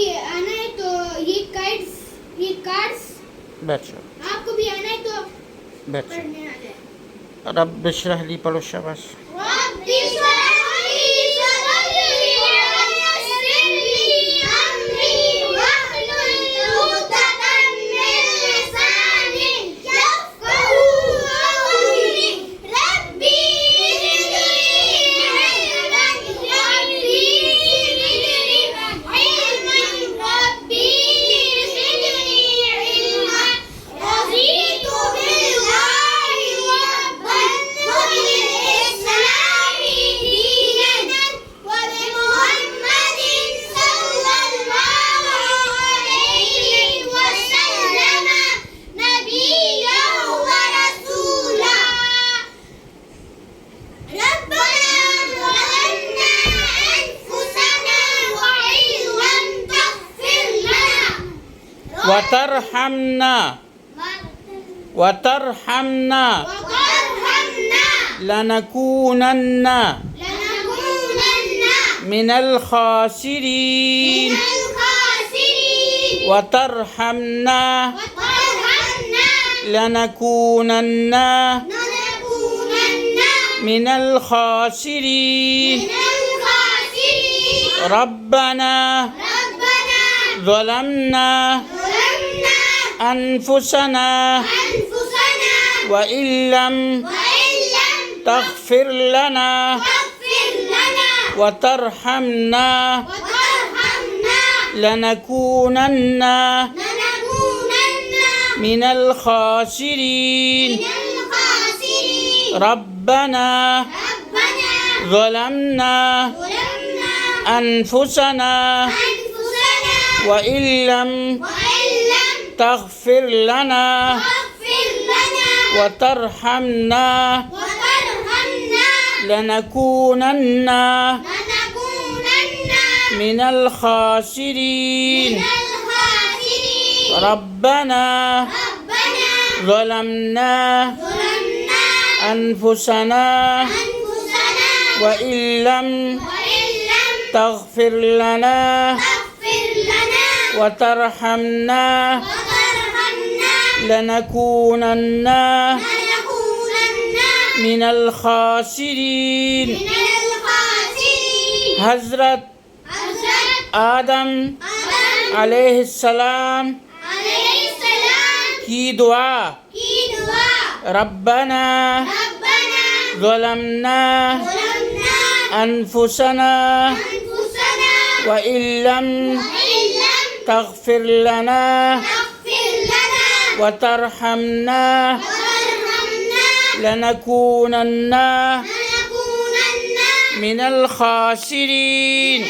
भी आना है तो ये कार्ड्स बैठो आपको भी आना है तो बैठो पढ़ने आ जाए। रब इश्रह ली पढ़ो शाबाश। रब्बी इश्रह ली सदरी वयस्सिर ली अमरी वहलुल उक़दतम मिन लिसानी यफ़क़हू क़ौली। रब्बी ज़िदनी इल्मन रब्बी ज़िदनी इल्मन रब्बी ज़िदनी इल्मन। रज़ीतु बिल्लाहि रब्बन وبالإسلام دينا وبمحمد صلى الله عليه وسلم نبيا ورسولا. ربنا ظلمنا أنفسنا وإن لم تغفر لنا وترحمنا وترحمنا لنكونن من الخاسرين. وترحمنا لنكونن من الخاسرين. ربنا ظلمنا أنفسنا وإن لم تغفر لنا وترحمنا لنكونن من الخاسرين. ربنا ظلمنا أنفسنا وإن لم تغفر لنا وترحمنا لنكونن من الخاسرين. ربنا ظلمنا أنفسنا وإن لم تغفر لنا وترحمنا لنكونن من الخاسرين. حضرت آدم علیہ السلام کی دعا ربنا ظلمنا أنفسنا وإن لم تغفر لنا وترحمنا لنكونن من الخاسرين.